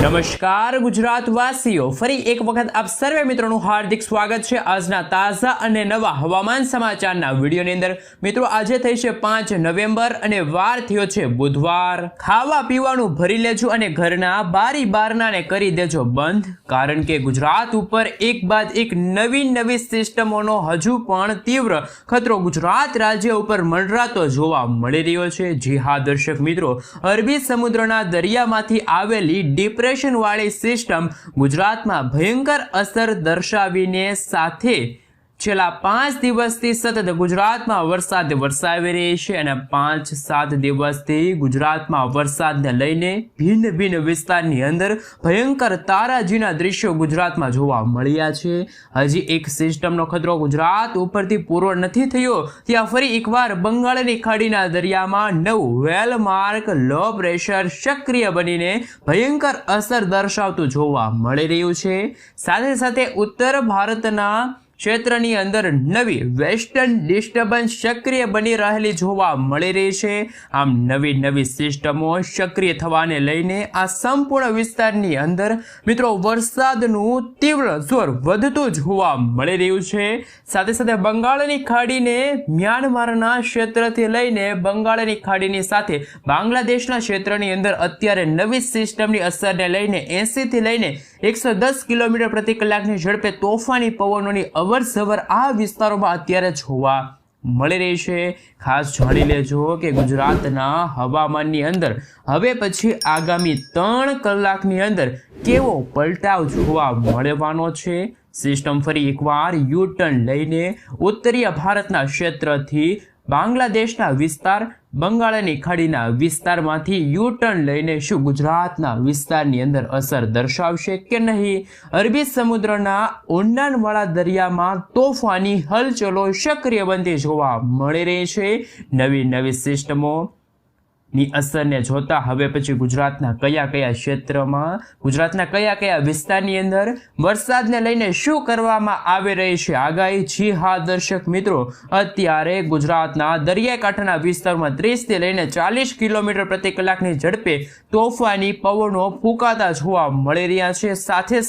નમસ્કાર ગુજરાતવાસીઓ, ફરી એક વખત આપ સર્વે મિત્રોનું હાર્દિક સ્વાગત છે આજના તાજા અને નવા હવામાન સમાચારના વિડીયોની અંદર। મિત્રો આજે થઈ છે 5 નવેમ્બર અને વાર થયો છે બુધવાર। ખાવા પીવાનું ભરી લેજો અને ઘરના બારી બારણાને કરી દેજો બંધ, કારણ કે ગુજરાત ઉપર એક બાદ એક નવી સિસ્ટમોનો હજુ પણ તીવ્ર ખતરો ગુજરાત રાજ્ય ઉપર મંડરાતો જોવા મળી રહ્યો છે। જી હા દર્શક મિત્રો, અરબી સમુદ્રના દરિયામાંથી આવેલી ડિપ્રેશન વાળી સિસ્ટમ ગુજરાતમાં ભયંકર અસર દર્શાવીને સાથે છેલ્લા 5 દિવસથી સતત ગુજરાતમાં વરસાદ વરસાવી રહી છે અને 5-7 દિવસથી ગુજરાતમાં વરસાદને લઈને ભિન્ન વિસ્તારની અંદર ભયંકર તારાજીના દ્રશ્યો ગુજરાતમાં જોવા મળ્યા છે। હજી એક સિસ્ટમનો ખતરો ગુજરાત ઉપરથી પૂરો નથી થયો ત્યાં ફરી એકવાર બંગાળની ખાડીના દરિયામાં નવું વેલમાર્ક લો પ્રેશર સક્રિય બનીને ભયંકર અસર દર્શાવતું જોવા મળી રહ્યું છે। સાથે ઉત્તર ભારતના ક્ષેત્રની અંદર નવી વેસ્ટર્ન ડિસ્ટર્બન્સ સક્રિય બની રહેલી જોવા મળી રહી છે। આમ નવી સિસ્ટમો સક્રિય થવાને લઈને આ સંપૂર્ણ વિસ્તારની અંદર મિત્રો વરસાદનું તીવ્ર જોર વધતું જોવા મળી રહ્યું છે। સાથે બંગાળની ખાડીને મ્યાનમારના ક્ષેત્રથી લઈને બંગાળની ખાડીની સાથે બાંગ્લાદેશના ક્ષેત્રની અંદર અત્યારે નવી સિસ્ટમની અસરને લઈને 80 થી લઈને 110 કિલોમીટર પ્રતિ કલાકની ઝડપે તોફાની પવનોની અવરજવર આ વિસ્તારોમાં અત્યારે જોવા મળી રહી છે। ખાસ જાણી લેજો કે ગુજરાતના હવામાનની અંદર હવે પછી આગામી 3 કલાકની અંદર કેવો પલટાવ જોવા મળવાનો છે। સિસ્ટમ ફરી એકવાર યુ ટર્ન લઈને ઉત્તરીય ભારતના ક્ષેત્રથી બાંગ્લાદેશના વિસ્તાર બંગાળની ખાડીના વિસ્તારમાંથી યુ ટર્ન લઈને શું ગુજરાતના વિસ્તારની અંદર અસર દર્શાવશે કે નહીં? અરબી સમુદ્રના ઊંડાણવાળા દરિયામાં તોફાની હલચલો સક્રિય બનતી જોવા મળી રહી છે। નવી સિસ્ટમો ની અસરને જોતા હવે પછી ગુજરાતના કયા ક્ષેત્રમાં ગુજરાતના કયા વિસ્તારની અંદર વરસાદને લઈને શું કરવામાં આવી રહી છે આગાહી? જી હા દર્શક મિત્રો, અત્યારે ગુજરાતના દરિયાકાંઠાના વિસ્તારમાં 30 થી લઈને 40 કિલોમીટર પ્રતિ કલાકની ઝડપે તોફાની પવનો ફૂંકાતા જોવા મળી રહ્યા છે।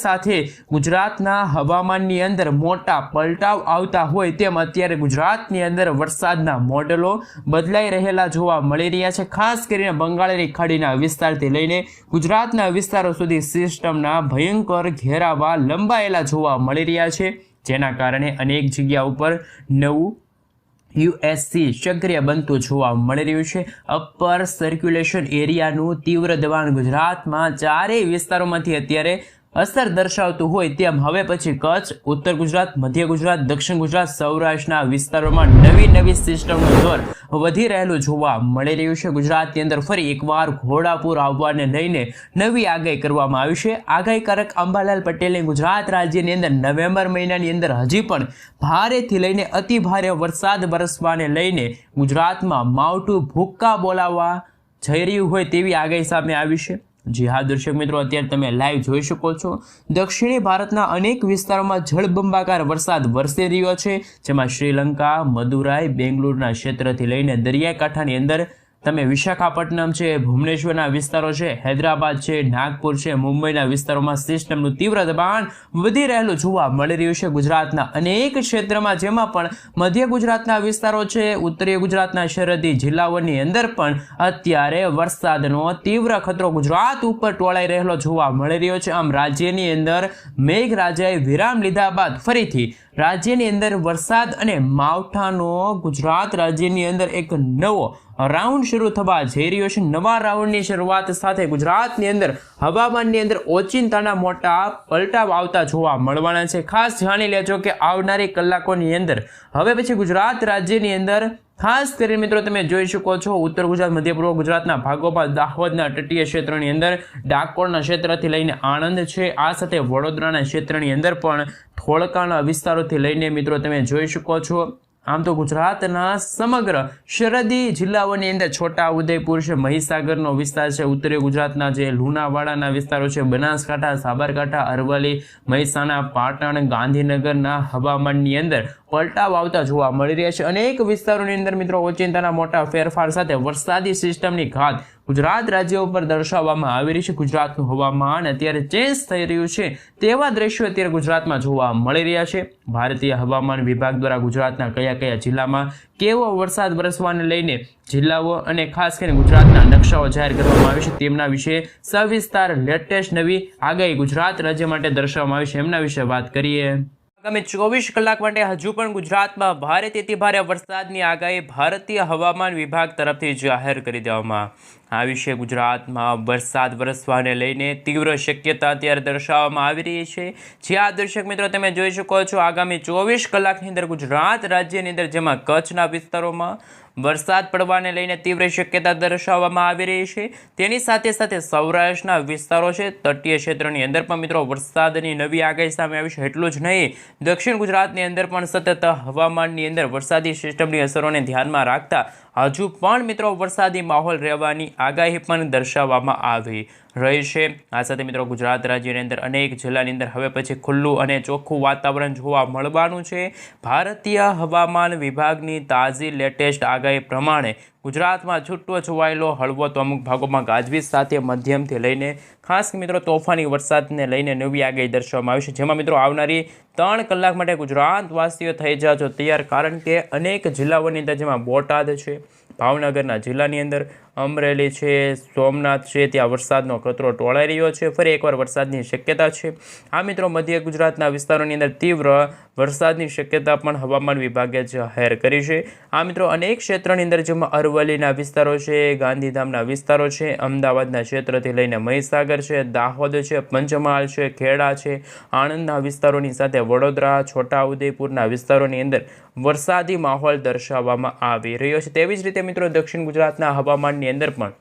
સાથે ગુજરાતના હવામાનની અંદર મોટા પલટાવ આવતા હોય તેમ અત્યારે ગુજરાતની અંદર વરસાદના મોડેલો બદલાઈ રહેલા જોવા મળી રહ્યા છે। ખાસ કરીને બંગાળની ખાડીના વિસ્તારથી લઈને ગુજરાતના વિસ્તારો સુધી સિસ્ટમના ભયંકર ઘેરાવા લંબાયેલા જોવા મળી રહ્યા છે, જેના કારણે અનેક જગ્યા ઉપર નવું યુએસસી સક્રિય બનતું જોવા મળી રહ્યું છે। અપર સર્ક્યુલેશન એરિયાનું તીવ્ર દબાણ ગુજરાતમાં ચારેય વિસ્તારોમાંથી અત્યારે અસર દર્શાવતું હોય તેમ હવે પછી કચ્છ, ઉત્તર ગુજરાત, મધ્ય ગુજરાત, દક્ષિણ ગુજરાત, સૌરાષ્ટ્રના વિસ્તારોમાં નવી સિસ્ટમનું જોર વધી રહેલું જોવા મળી રહ્યું છે। ગુજરાતની અંદર ફરી એકવાર ઘોડાપૂર આવવાને લઈને નવી આગાહી કરવામાં આવી છે। આગાહીકારક અંબાલાલ પટેલે ગુજરાત રાજ્યની અંદર નવેમ્બર મહિનાની અંદર હજી પણ ભારેથી લઈને અતિ ભારે વરસાદ વરસવાને લઈને ગુજરાતમાં માવઠું ભૂક્કા બોલાવવા જઈ રહ્યું હોય તેવી આગાહી સામે આવી છે। જી હા દર્શક મિત્રો, અત્યારે તમે લાઈવ જોઈ શકો છો દક્ષિણી ભારતના અનેક વિસ્તારોમાં જળબંબાકાર વરસાદ વરસી રહ્યો છે, જેમાં શ્રીલંકા, મદુરાઈ, બેંગલુરુના ક્ષેત્રથી લઈને દરિયાકાંઠાની અંદર તમે વિશાખાપટ્ટનમ છે, ભુવનેશ્વરના વિસ્તારો છે, હૈદરાબાદ છે, નાગપુર છે, મુંબઈના વિસ્તારોમાં સિસ્ટમનું તીવ્ર દબાણ વધી રહેલું જોવા મળી રહ્યું છે। ગુજરાતના અનેક ક્ષેત્રમાં જેમાં પણ મધ્ય ગુજરાતના વિસ્તારો છે, ઉત્તરીય ગુજરાતના સરહદી જિલ્લાઓની અંદર પણ અત્યારે વરસાદનો તીવ્ર ખતરો ગુજરાત ઉપર ટોળાઈ રહેલો જોવા મળી રહ્યો છે। આમ રાજ્યની અંદર મેઘરાજાએ વિરામ લીધા બાદ ફરીથી રાજ્યની અંદર વરસાદ અને માવઠાનો ગુજરાત રાજ્યની અંદર એક નવો રાઉન્ડ શરૂ થવા જઈ રહ્યો છે। નવા રાઉન્ડની શરૂઆત સાથે ગુજરાતની અંદર હવામાનની અંદર ઓચિંતાના મોટા પલટાવ આવતા જોવા મળવાના છે। ખાસ જાણી લેજો કે આવનારી કલાકોની અંદર હવે પછી ગુજરાત રાજ્યની અંદર ખાસ કરીને મિત્રો તમે જોઈ શકો છો ઉત્તર ગુજરાત, મધ્ય પૂર્વ ગુજરાતના ભાગોમાં દાહોદના તટીય ક્ષેત્રની અંદર, ડાકોરના ક્ષેત્રથી લઈને આણંદ છે, આ સાથે વડોદરાના ક્ષેત્રની અંદર પણ ધોળકાના વિસ્તારોથી લઈને મિત્રો તમે જોઈ શકો છો। આમ તો ગુજરાતના સમગ્ર સરહદી જિલ્લાઓની અંદર છોટા ઉદેપુર છે, મહીસાગરનો વિસ્તાર છે, ઉત્તરીય ગુજરાતના જે લુણાવાડાના વિસ્તારો છે, બનાસકાંઠા, સાબરકાંઠા, અરવલ્લી, મહેસાણા, પાટણ, ગાંધીનગરના હવામાનની અંદર પલટાવ આવતા જોવા મળી રહ્યા છે। અનેક વિસ્તારોની અંદર મિત્રો ઓચિંતાના મોટા ફેરફાર સાથે વરસાદી સિસ્ટમની ઘાત ગુજરાત રાજ્ય ઉપર દર્શાવવામાં આવી રહી છે। ગુજરાતનું હવામાન અત્યારે ચેન્જ થઈ રહ્યું છે તેવા દ્રશ્યો અત્યારે ગુજરાતમાં જોવા મળી રહ્યા છે। ભારતીય હવામાન વિભાગ દ્વારા ગુજરાતના કયા કયા જિલ્લામાં કેવો વરસાદ વરસવાને લઈને જિલ્લાઓ અને ખાસ કરીને ગુજરાતના નકશાઓ જાહેર કરવામાં આવે છે તેમના વિશે સવિસ્તાર લેટેસ્ટ નવી આગાહી ગુજરાત રાજ્ય માટે દર્શાવવામાં આવી છે એમના વિશે વાત કરીએ। આગામી 24 કલાક માટે હજુ પણ ગુજરાતમાં ભારેથી અતિ ભારે વરસાદની આગાહી ભારતીય હવામાન વિભાગ તરફથી જાહેર કરી દેવામાં આવી છે। ગુજરાતમાં વરસાદ વરસવાને લઈને તીવ્ર શક્યતા અત્યારે દર્શાવવામાં આવી રહી છે। જ્યાં દર્શક મિત્રો તમે જોઈ શકો છો આગામી 24 કલાકની અંદર ગુજરાત રાજ્યની અંદર જેમાં કચ્છના વિસ્તારોમાં વરસાદ પડવાને લઈને તીવ્ર શક્યતા દર્શાવવામાં આવી રહી છે। તેની સાથે સાથે સૌરાષ્ટ્રના વિસ્તારો છે તટીય ક્ષેત્રની અંદર પણ મિત્રો વરસાદની નવી આગાહી સામે આવી છે। એટલું જ નહીં દક્ષિણ ગુજરાતની અંદર પણ સતત હવામાનની અંદર વરસાદી સિસ્ટમની અસરોને ધ્યાનમાં રાખતા હજુ પણ મિત્રો વરસાદી માહોલ રહેવાની આગાહી પણ દર્શાવવામાં આવી રહી છે। આ સાથે મિત્રો ગુજરાત રાજ્યની અંદર અનેક જિલ્લાની અંદર હવે પછી ખુલ્લું અને ચોખ્ખું વાતાવરણ જોવા મળવાનું છે। ભારતીય હવામાન વિભાગની તાજી લેટેસ્ટ આગાહી પ્રમાણે ગુજરાતમાં છૂટો છવાયેલો હળવો તો અમુક ભાગોમાં ગાજવીજ સાથે મધ્યમથી લઈને ખાસ મિત્રો તોફાની વરસાદને લઈને નવી આગાહી દર્શાવવામાં આવી છે। જેમાં મિત્રો આવનારી 3 કલાક માટે ગુજરાતવાસીઓ થઈ જાજો તૈયાર, કારણ કે અનેક જિલ્લાઓની અંદર જેમાં બોટાદ છે, ભાવનગરના જિલ્લાની અંદર અમરેલી છે, સોમનાથ છે, ત્યાં વરસાદનો ખતરો ટોળાઈ રહ્યો છે। ફરી એકવાર વરસાદની શક્યતા છે। આ મિત્રો મધ્ય ગુજરાતના વિસ્તારોની અંદર તીવ્ર વરસાદની શક્યતા પણ હવામાન વિભાગે જાહેર કરી છે। આ મિત્રો અનેક ક્ષેત્રની અંદર જેમાં અરવલ્લીના વિસ્તારો છે, ગાંધીધામના વિસ્તારો છે, અમદાવાદના ક્ષેત્રથી લઈને મહીસાગર છે, દાહોદ છે, પંચમહાલ છે, ખેડા છે, આણંદના વિસ્તારોની સાથે વડોદરા, છોટાઉદેપુરના વિસ્તારોની અંદર વરસાદી માહોલ દર્શાવવામાં આવી રહ્યો છે। તેવી જ રીતે મિત્રો દક્ષિણ ગુજરાતના હવામાનની અંદર પણ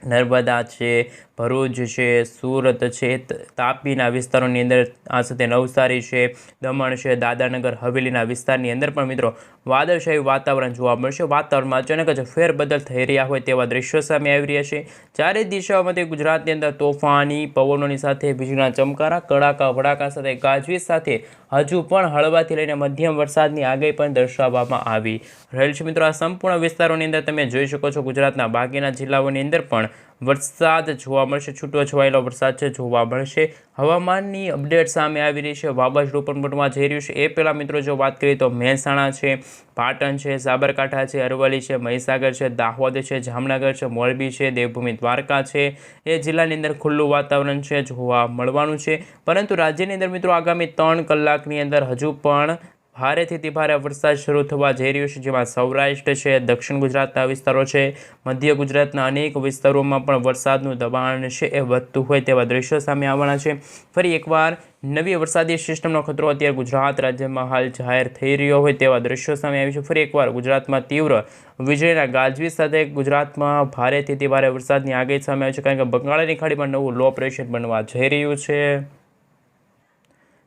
નર્મદા છે, ભરૂચ છે, સુરત છે, તાપીના વિસ્તારોની અંદર આ સાથે નવસારી છે, દમણ છે, દાદરાનગર હવેલીના વિસ્તારની અંદર પણ મિત્રો વાદળછાયું વાતાવરણ જોવા મળશે। વાતાવરણમાં અચાનક જ ફેરબદલ થઈ રહ્યા હોય તેવા દ્રશ્યો સામે આવી રહ્યા છે। ચારે દિશાઓમાંથી ગુજરાતની અંદર તોફાની પવનોની સાથે વીજળીના ચમકારા, કડાકા ભડાકા સાથે ગાજવીજ સાથે હજુ પણ હળવાથી લઈને મધ્યમ વરસાદની આગાહી પણ દર્શાવવામાં આવી રહેલ છે। મિત્રો આ સંપૂર્ણ વિસ્તારોની અંદર તમે જોઈ શકો છો ગુજરાતના બાકીના જિલ્લાઓની અંદર પણ વરસાદ જોવા મળશે, છૂટો છવાયેલો વરસાદ છે જોવા મળશે। હવામાનની અપડેટ સામે આવી રહી છે, વાવાઝોડું પણ બનવા જઈ રહ્યું છે। એ પહેલાં મિત્રો જો વાત કરીએ તો મહેસાણા છે, પાટણ છે, સાબરકાંઠા છે, અરવલ્લી છે, મહીસાગર છે, દાહોદ છે, જામનગર છે, મોરબી છે, દેવભૂમિ દ્વારકા છે, એ જિલ્લાની અંદર ખુલ્લું વાતાવરણ છે જોવા મળવાનું છે। પરંતુ રાજ્યની અંદર મિત્રો આગામી 3 કલાકની અંદર હજુ પણ ભારેથી અતિ ભારે વરસાદ શરૂ થવા જઈ રહ્યો છે। જેમાં સૌરાષ્ટ્ર છે, દક્ષિણ ગુજરાતના વિસ્તારો છે, મધ્ય ગુજરાતના અનેક વિસ્તારોમાં પણ વરસાદનું દબાણ છે એ વધતું હોય તેવા દ્રશ્યો સામે આવવાના છે। ફરી એકવાર નવી વરસાદી સિસ્ટમનો ખતરો અત્યારે ગુજરાત રાજ્યમાં હાલ જાહેર થઈ રહ્યો હોય તેવા દ્રશ્યો સામે આવી છે। ફરી એકવાર ગુજરાતમાં તીવ્ર વીજળીના ગાજવીજ સાથે ગુજરાતમાં ભારેથી અતિ ભારે વરસાદની આગાહી સામે આવી છે, કારણ કે બંગાળની ખાડીમાં નવું લો પ્રેશર બનવા જઈ રહ્યું છે।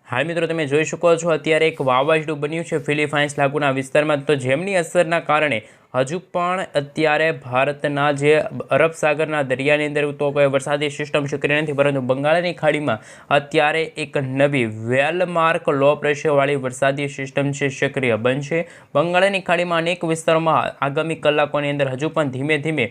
હાલ મિત્રો તમે જોઈ શકો છો અત્યારે એક વાવાઝોડું બન્યું છે ફિલિપાઇન્સ લાગુના વિસ્તારમાં, તો જેમની અસરના કારણે હજુ પણ અત્યારે ભારતના જે અરબ સાગરના દરિયાની અંદર તો કોઈ વરસાદી સિસ્ટમ સક્રિય નથી, પરંતુ બંગાળની ખાડીમાં અત્યારે એક નવી વેલમાર્ક લો પ્રેશરવાળી વરસાદી સિસ્ટમ છે સક્રિય બનશે। બંગાળની ખાડીમાં અનેક વિસ્તારોમાં આગામી કલાકોની અંદર હજુ પણ ધીમે ધીમે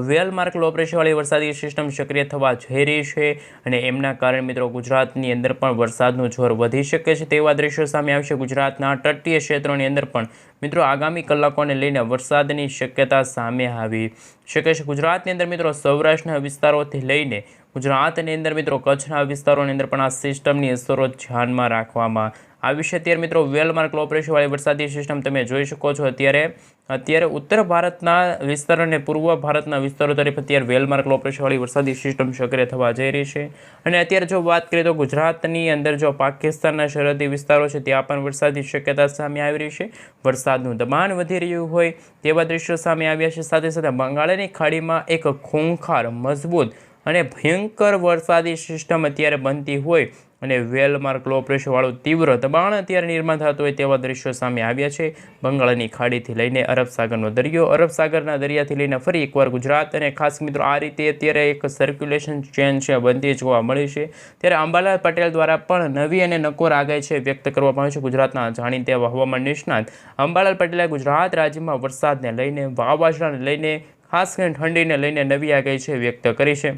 વેલમાર્ક લો પ્રેશરવાળી વરસાદી સિસ્ટમ સક્રિય થવા જઈ રહી છે અને એમના કારણે મિત્રો ગુજરાતની અંદર પણ વરસાદનું જોર વધી શકે છે તેવા દ્રશ્યો સામે આવશે। ગુજરાતના તટીય ક્ષેત્રોની અંદર પણ મિત્રો આગામી કલાકોને લઈને વરસાદની શક્યતા સામે આવી શકે છે। ગુજરાતની અંદર મિત્રો સૌરાષ્ટ્રના વિસ્તારોથી લઈને ગુજરાતની અંદર મિત્રો કચ્છના વિસ્તારોની અંદર પણ આ સિસ્ટમની અસરો ધ્યાનમાં રાખવામાં આવી છે। અત્યારે મિત્રો વેલમાર્ક લો પ્રેશરવાળી વરસાદી સિસ્ટમ તમે જોઈ શકો છો અત્યારે ઉત્તર ભારતના વિસ્તારો અને પૂર્વ ભારતના વિસ્તારો તરફ અત્યારે વેલમાર્ક લો પ્રેશરવાળી વરસાદી સિસ્ટમ સક્રિય થવા જઈ રહી છે। અને અત્યારે જો વાત કરીએ તો ગુજરાતની અંદર જો પાકિસ્તાનના સરહદી વિસ્તારો છે ત્યાં પણ વરસાદની શક્યતા સામે આવી રહી છે। વરસાદનું દબાણ વધી રહ્યું હોય તેવા દ્રશ્યો સામે આવ્યા છે। સાથે સાથે બંગાળની ખાડીમાં એક ખૂંખાર, મજબૂત અને ભયંકર વરસાદી સિસ્ટમ અત્યારે બનતી હોય અને વેલમાર્ક લો પ્રેશરવાળું તીવ્ર દબાણ અત્યારે નિર્માણ થતું હોય તેવા દ્રશ્યો સામે આવ્યા છે. બંગાળની ખાડીથી લઈને અરબ સાગરનો દરિયો, અરબ સાગરના દરિયાથી લઈને ફરી એકવાર ગુજરાત, અને ખાસ મિત્રો આ રીતે અત્યારે એક સર્ક્યુલેશન ચેન છે બનતી જોવા મળી છે. ત્યારે અંબાલાલ પટેલ દ્વારા પણ નવી અને નકોર આગાહી છે વ્યક્ત કરવામાં આવી છે. ગુજરાતના જાણીતા હવામાન નિષ્ણાત અંબાલાલ પટેલે ગુજરાત રાજ્યમાં વરસાદને લઈને, વાવાઝોડાને લઈને, ખાસ કરીને ઠંડીને લઈને નવી આગાહી છે વ્યક્ત કરી છે.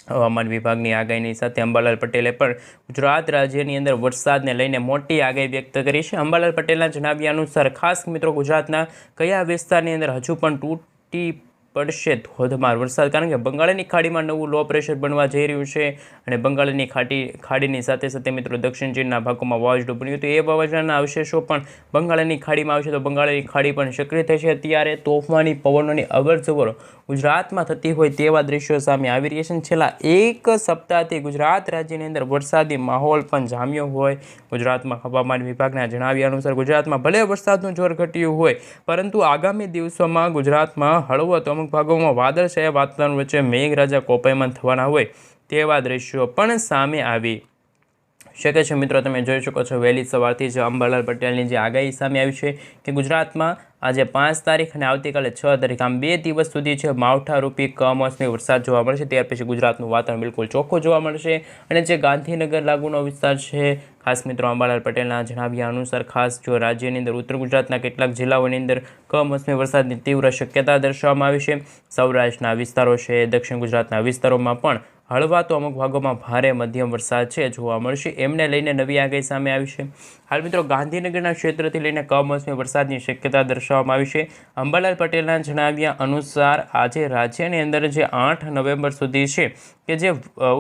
હવામાન વિભાગની આગાહીની સાથે અંબાલાલ પટેલે પણ ગુજરાત રાજ્યની અંદર વરસાદને લઈને મોટી આગાહી વ્યક્ત કરી છે. અંબાલાલ પટેલના જણાવ્યા અનુસાર ખાસ મિત્રો ગુજરાતના કયા વિસ્તારની અંદર હજુ પણ તૂટી પડશે ધોધમાર વરસાદ, કારણ કે બંગાળની ખાડીમાં નવું લો પ્રેશર બનવા જઈ રહ્યું છે અને બંગાળની ખાડીની સાથે સાથે મિત્રો દક્ષિણ ચીનના ભાગોમાં વાવાઝોડું બન્યું હતું. એ વાવાઝોડાના અવશેષો પણ બંગાળની ખાડીમાં આવશે તો બંગાળની ખાડી પણ સક્રિય થશે. અત્યારે તોફાની પવનોની અવરજવર ગુજરાતમાં થતી હોય તેવા દ્રશ્યો સામે આવી રહ્યા છે. છેલ્લા એક સપ્તાહથી ગુજરાત રાજ્યની અંદર વરસાદી માહોલ પણ જામ્યો હોય. ગુજરાતમાં હવામાન વિભાગના જણાવ્યા અનુસાર ગુજરાતમાં ભલે વરસાદનું જોર ઘટ્યું હોય, પરંતુ આગામી દિવસોમાં ગુજરાતમાં હળવો તો અમુક ભાગોમાં વાદળછાયા વાતાવરણ વચ્ચે મેઘરાજા કોપાયમાન થવાના હોય તેવા દ્રશ્યો પણ સામે આવી શકે છે. મિત્રો તમે જોઈ શકો છો વહેલી સવારથી જ અંબાલાલ પટેલની જે આગાહી સામે આવી છે કે ગુજરાતમાં આજે 5 તારીખ અને આવતીકાલે 6 તારીખ આમ 2 દિવસ સુધી છે માવઠારૂપી કમોસમી વરસાદ જોવા મળશે. ત્યાર પછી ગુજરાતનું વાતાવરણ બિલકુલ ચોખ્ખું જોવા મળશે. અને જે ગાંધીનગર લાગુનો વિસ્તાર છે, ખાસ મિત્રો અંબાલાલ પટેલના જણાવ્યા અનુસાર ખાસ જો રાજ્યની અંદર ઉત્તર ગુજરાતના કેટલાક જિલ્લાઓની અંદર કમોસમી વરસાદની તીવ્ર શક્યતા દર્શાવવામાં આવી છે. સૌરાષ્ટ્રના વિસ્તારો છે, દક્ષિણ ગુજરાતના વિસ્તારોમાં પણ હળવા તો અમુક ભાગોમાં ભારે મધ્યમ વરસાદ છે જોવા મળશે. એમને લઈને નવી આગાહી સામે આવી છે. હાલ મિત્રો ગાંધીનગરના ક્ષેત્રથી લઈને કમોસમી વરસાદની શક્યતા દર્શાવવામાં આવી છે. અંબાલાલ પટેલના જણાવ્યા અનુસાર આજે રાજ્યની અંદર જે 8 નવેમ્બર સુધી છે કે જે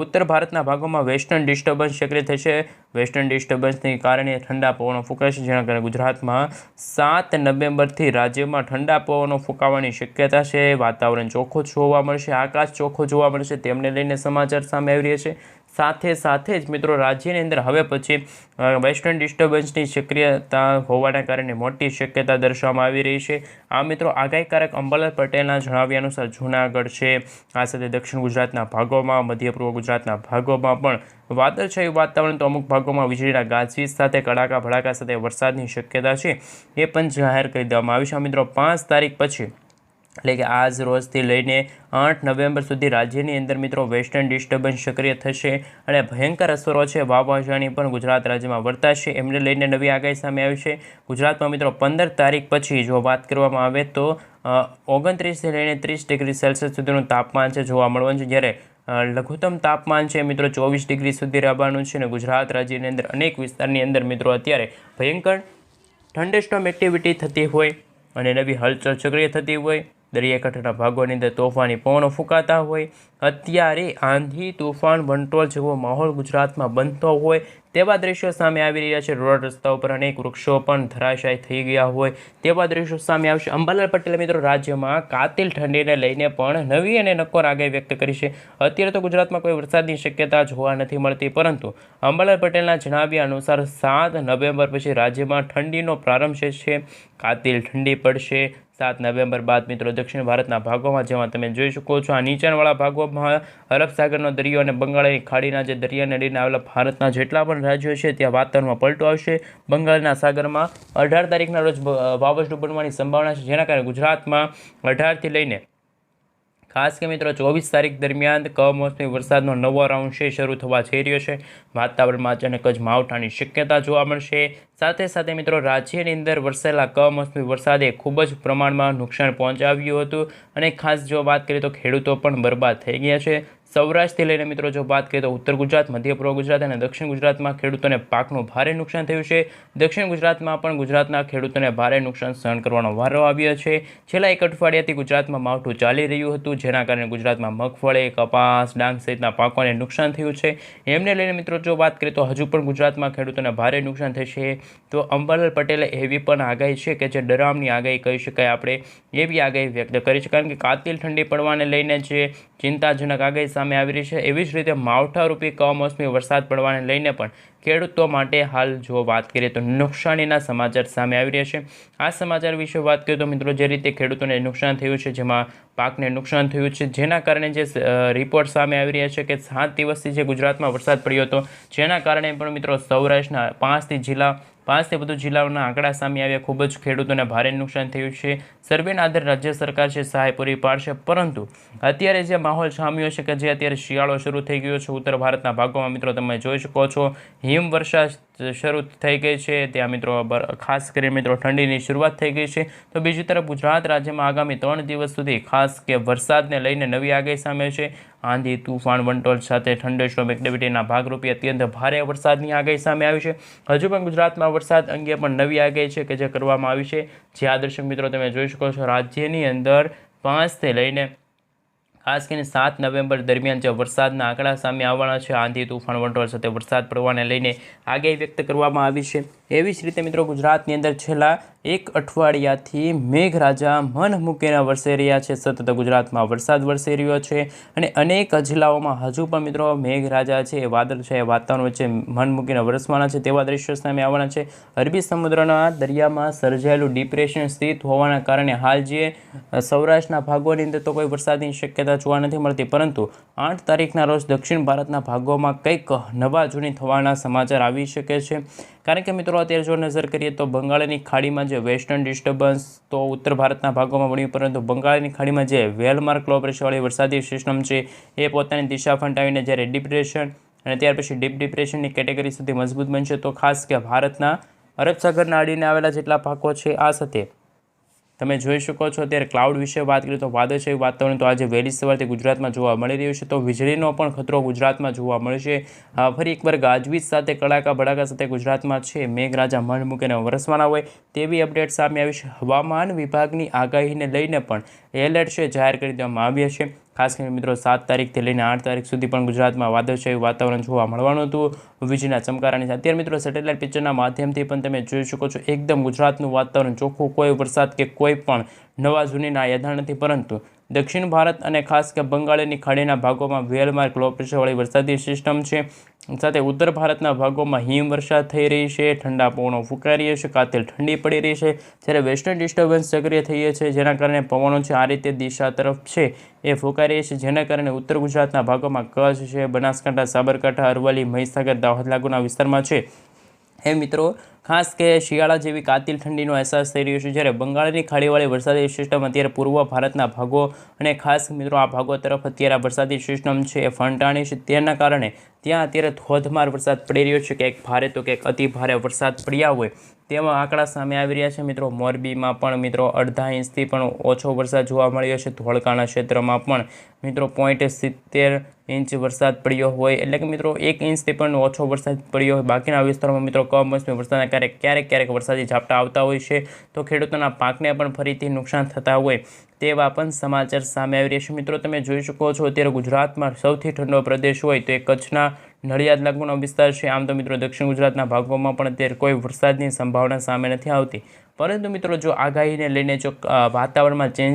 ઉત્તર ભારતના ભાગોમાં વેસ્ટર્ન ડિસ્ટર્બન્સ સક્રિય થશે. વેસ્ટર્ન ડિસ્ટર્બન્સને કારણે ઠંડા પવનો ફૂંકાશે, જેના કારણે ગુજરાતમાં 7 નવેમ્બરથી રાજ્યમાં ઠંડા પવનો ફૂંકાવાની શક્યતા છે. વાતાવરણ ચોખ્ખું જોવા મળશે, આકાશ ચોખ્ખું જોવા મળશે. તેમને લઈને સમાચાર સામે આવી રહ્યા છે. સાથે જ મિત્રો રાજ્યની અંદર હવે પછી વેસ્ટર્ન ડિસ્ટર્બન્સની સક્રિયતા હોવાના કારણે મોટી શક્યતા દર્શાવવામાં આવી રહી છે. આ મિત્રો આગાહીકારક અંબાલાલ પટેલના જણાવ્યા અનુસાર જૂનાગઢ છે, આ સાથે દક્ષિણ ગુજરાતના ભાગોમાં, મધ્ય પૂર્વ ગુજરાતના ભાગોમાં પણ વાદળછાયું વાતાવરણ તો અમુક ભાગોમાં વીજળીના ગાજવીજ સાથે કડાકા ભડાકા સાથે વરસાદની શક્યતા છે એ પણ જાહેર કરી દેવામાં આવી છે. મિત્રો 5 તારીખ પછી એટલે કે આજ રોજથી લઈને 8 નવેમ્બર સુધી રાજ્યની અંદર મિત્રો વેસ્ટર્ન ડિસ્ટર્બન્સ સક્રિય થશે અને ભયંકર અસરો છે વાવાઝોડાની પણ ગુજરાત રાજ્યમાં વર્તાશે. એમને લઈને નવી આગાહી સામે આવી છે. ગુજરાતમાં મિત્રો 15 તારીખ પછી જો વાત કરવામાં આવે તો 29થી લઈને 30 ડિગ્રી સેલ્સિયસ સુધીનું તાપમાન છે જોવા મળવાનું છે, જ્યારે લઘુત્તમ તાપમાન છે મિત્રો 24 ડિગ્રી સુધી રહેવાનું છે. અને ગુજરાત રાજ્યની અંદર અનેક વિસ્તારની અંદર મિત્રો અત્યારે ભયંકર થંડરસ્ટોર્મ એક્ટિવિટી થતી હોય અને નવી હલચલ સક્રિય થતી હોય. દરિયાકાંઠાના ભાગોની અંદર તોફાની પવનો ફૂંકાતા હોય. અત્યારે આંધી તોફાન વંટોળ જેવો માહોલ ગુજરાતમાં બનતો હોય તેવા દ્રશ્યો સામે આવી રહ્યા છે. રોડ રસ્તા ઉપર અનેક વૃક્ષો પણ ધરાશાયી થઈ ગયા હોય તેવા દ્રશ્યો સામે આવશે. અંબાલાલ પટેલે મિત્રો રાજ્યમાં કાતિલ ઠંડીને લઈને પણ નવી અને નક્કોર આગાહી વ્યક્ત કરી છે. અત્યારે તો ગુજરાતમાં કોઈ વરસાદની શક્યતા જોવા નથી મળતી, પરંતુ અંબાલાલ પટેલના જણાવ્યા અનુસાર 7 નવેમ્બર પછી રાજ્યમાં ઠંડીનો પ્રારંભ છે. કાતિલ ઠંડી પડશે. 7 નવેમ્બર બાદ મિત્રો દક્ષિણ ભારતના ભાગોમાં, જેમાં તમે જોઈ શકો છો આ નીચાણવાળા ભાગોમાં અરબ સાગરનો દરિયો અને બંગાળની ખાડીના જે દરિયાને લઈને આવેલા ભારતના જેટલા પણ રાજ્યો છે ત્યાં વાતાવરણમાં પલટો આવશે. બંગાળના સાગરમાં 18 તારીખના રોજ વાવાઝોડું બનવાની સંભાવના છે, જેના કારણે ગુજરાતમાં 18થી લઈને ખાસ કે મિત્રો 24 તારીખ દરમિયાન કમોસમી વરસાદનો નવો રાઉન્ડ છે શરૂ થવા જઈ રહ્યો છે. વાતાવરણમાં અચાનક જ માવઠાની શક્યતા જોવા મળશે. સાથે મિત્રો રાજ્યની અંદર વરસેલા કમોસમી વરસાદે ખૂબ જ પ્રમાણમાં નુકસાન પહોંચાડ્યું હતું અને ખાસ જો વાત કરીએ તો ખેડૂતો પણ બરબાદ થઈ ગયા છે. સૌરાષ્ટ્રથી લઈને મિત્રો જો વાત કરીએ તો ઉત્તર ગુજરાત, મધ્ય પૂર્વ ગુજરાત અને દક્ષિણ ગુજરાતમાં ખેડૂતોને પાકનું ભારે નુકસાન થયું છે. દક્ષિણ ગુજરાતમાં પણ ગુજરાતના ખેડૂતોને ભારે નુકસાન સહન કરવાનો વારો આવ્યો છે. છેલ્લા એક અઠવાડિયાથી ગુજરાતમાં માવઠું ચાલી રહ્યું હતું, જેના કારણે ગુજરાતમાં મગફળી, કપાસ, ડાંગ સહિતના પાકોને નુકસાન થયું છે. એમને લઈને મિત્રો જો વાત કરીએ તો હજુ પણ ગુજરાતમાં ખેડૂતોને ભારે નુકસાન થશે. તો અંબાલાલ પટેલે એવી પણ આગાહી છે કે જે ડરામની આગાહી કહી શકાય આપણે, એવી આગાહી વ્યક્ત કરી છે. કારણ કે કાતિલ ઠંડી પડવાને લઈને જે ચિંતાજનક આગાહી સામે આવી રહી છે। એવી જ રીતે માવઠારૂપી કમોસમી વરસાદ પડવાને લઈને પણ ખેડૂતો માટે હાલ જો વાત કરીએ તો નુકસાનીના સમાચાર સામે આવી રહ્યા છે। આ સમાચાર વિશે વાત કરીએ તો મિત્રો જે રીતે ખેડૂતોને નુકસાન થયું છે, જેમાં પાકને નુકસાન થયું છે, જેના કારણે જે રિપોર્ટ સામે આવી રહ્યા છે કે 7 દિવસથી જે ગુજરાતમાં વરસાદ પડ્યો હતો, જેના કારણે પણ મિત્રો સૌરાષ્ટ્રના 5થી વધુ જિલ્લાઓના આંકડા સામે આવ્યા। ખૂબ જ ખેડૂતોને ભારે નુકસાન થયું છે। સર્વેના આધારે રાજ્ય સરકાર છે સહાય પૂરી પાડશે, પરંતુ અત્યારે જે માહોલ જામ્યો છે કે જે અત્યારે શિયાળો શરૂ થઈ ગયો છે ઉત્તર ભારતના ભાગોમાં, મિત્રો તમે જોઈ શકો છો હિમવર્ષા શરૂ થઈ ગઈ છે ત્યાં મિત્રો, ખાસ કરીને મિત્રો ઠંડીની શરૂઆત થઈ ગઈ છે। તો બીજી તરફ ગુજરાત રાજ્યમાં આગામી 3 દિવસ સુધી ખાસ કે વરસાદને લઈને નવી આગાહી સામે છે। આંધી, તુફાન, વંટોળ સાથે થંડરસ્ટોર્મ એક્ટિવિટીના ભાગરૂપે અત્યંત ભારે વરસાદની આગાહી સામે આવી છે। હજુ પણ ગુજરાતમાં વરસાદ અંગે પણ નવી આગાહી છે કે જે કરવામાં આવી છે, જે આ દર્શક મિત્રો તમે જોઈ શકો છો રાજ્યની અંદર 5 થી લઈને ખાસ કરીને 7 નવેમ્બર દરમિયાન જે વરસાદના આંકડા સામે આવવાના છે, આંધી, તુફાન, વંટોળ સાથે વરસાદ પડવાને લઈને આગાહી વ્યક્ત કરવામાં આવી છે। એવી જ રીતે મિત્રો ગુજરાતની અંદર છેલ્લા 1 અઠવાડિયાથી મેઘરાજા મન મૂકીને વરસી રહ્યા છે। સતત ગુજરાતમાં વરસાદ વરસી રહ્યો છે અને અનેક જિલ્લાઓમાં હજુ પણ મિત્રો મેઘરાજા છે એ વાદળછાયા વાતાવરણ વચ્ચે મન મૂકીને વરસવાના છે તેવા દ્રશ્યો સામે આવવાના છે। અરબી સમુદ્રના દરિયામાં સર્જાયેલું ડિપ્રેશન સ્થિત હોવાના કારણે હાલ જે સૌરાષ્ટ્રના ભાગોની અંદર તો કોઈ વરસાદની શક્યતા જોવા નથી મળતી, પરંતુ 8 તારીખના રોજ દક્ષિણ ભારતના ભાગોમાં કંઈક નવા જૂની થવાના સમાચાર આવી શકે છે। કારણ કે મિત્રો અત્યારે જો નજર કરીએ તો બંગાળની ખાડીમાં જે વેસ્ટર્ન ડિસ્ટર્બન્સ તો ઉત્તર ભારતના ભાગોમાં બન્યું, પરંતુ બંગાળની ખાડીમાં જે વેલમાર્ક લો પ્રેશરવાળી વરસાદી સિસ્ટમ છે એ પોતાની દિશા ફંટાવીને જ્યારે ડિપ્રેશન અને ત્યાર પછી ડીપ ડિપ્રેશનની કેટેગરી સુધી મજબૂત બનશે, તો ખાસ કે ભારતના અરબ સાગરના અડીને આવેલા જેટલા ભાગો છે આ સાથે તમે જોઈ શકો છો। અત્યારે ક્લાઉડ વિશે વાત કરીએ તો વાદળછાયું વાતાવરણ તો આજે વહેલી સવારથી ગુજરાતમાં જોવા મળી રહ્યું છે, તો વીજળીનો પણ ખતરો ગુજરાતમાં જોવા મળશે। ફરી એકવાર ગાજવીજ સાથે કડાકા ભડાકા સાથે ગુજરાતમાં છે મેઘરાજા મન મૂકીને વરસવાના હોય તેવી અપડેટ સામે આવી છે। હવામાન વિભાગની આગાહીને લઈને પણ એલર્ટ છે જાહેર કરી દેવામાં આવ્યા છે। ખાસ કરીને મિત્રો 7 તારીખથી લઈને 8 તારીખ સુધી પણ ગુજરાતમાં વાદળછાયું વાતાવરણ જોવા મળવાનું હતું, વીજળીના ચમકારાની સાથે। અત્યારે મિત્રો સેટેલાઇટ પિક્ચરના માધ્યમથી પણ તમે જોઈ શકો છો એકદમ ગુજરાતનું વાતાવરણ ચોખ્ખું, કોઈ વરસાદ કે કોઈ પણ નવા જૂનીના યાદા નથી, પરંતુ દક્ષિણ ભારત અને ખાસ કે બંગાળની ખાડીના ભાગોમાં વેલમાર્ક લો પ્રેશરવાળી વરસાદી સિસ્ટમ છે, સાથે ઉત્તર ભારતના ભાગોમાં હિમવર્ષા થઈ રહી છે, ઠંડા પવનો ફૂંકાઈ રહ્યા છે, કાતિલ ઠંડી પડી રહી છે, જ્યારે વેસ્ટર્ન ડિસ્ટર્બન્સ સક્રિય થઈ છે જેના કારણે પવનો છે આ રીતે દિશા તરફ છે એ ફૂંકાઈ રહી છે, જેના કારણે ઉત્તર ગુજરાતના ભાગોમાં કચ્છ છે, બનાસકાંઠા, સાબરકાંઠા, અરવલ્લી, મહીસાગર, દાહોદ લાગુના વિસ્તારમાં છે એ મિત્રો ખાસ કે શિયાળા જેવી કાતિલ ઠંડીનો અહેસાસ થઈ રહ્યો છે। જ્યારે બંગાળની ખાડીવાળી વરસાદી સિસ્ટમ અત્યારે પૂર્વ ભારતના ભાગો અને ખાસ મિત્રો આ ભાગો તરફ અત્યારે વરસાદી સિસ્ટમ છે એ ફંટાણી છે, તેના કારણે ત્યાં અત્યારે ધોધમાર વરસાદ પડી રહ્યો છે, ક્યાંક ભારે તો ક્યાંક અતિ ભારે વરસાદ પડ્યા હોય તેવા આંકડા સામે આવી રહ્યા છે। મિત્રો મોરબીમાં પણ મિત્રો 1.5 ઇંચથી પણ ઓછો વરસાદ જોવા મળ્યો છે, ધોળકાના ક્ષેત્રમાં પણ મિત્રો 0.70 ઇંચ વરસાદ પડ્યો હોય, એટલે કે મિત્રો 1 ઇંચથી પણ ઓછો વરસાદ પડ્યો હોય। બાકીના વિસ્તારોમાં મિત્રો કમોસમી વરસાદના ક્યારેક વરસાદી ઝાપટા આવતા હોય છે, તો ખેડૂતોના પાકને પણ ફરીથી નુકસાન થતા હોય તેવા પણ સમાચાર સામે આવી રહ્યા છે। મિત્રો તમે જોઈ શકો છો અત્યારે ગુજરાતમાં સૌથી ઠંડો પ્રદેશ હોય તો એ કચ્છના નડિયાદ લાગુનો વિસ્તાર છે। આમ તો મિત્રો દક્ષિણ ગુજરાતના ભાગોમાં પણ અત્યારે કોઈ વરસાદની સંભાવના સામે નથી આવતી, પરંતુ મિત્રો જો આગાહીને લઈને જો વાતાવરણમાં ચેન્જ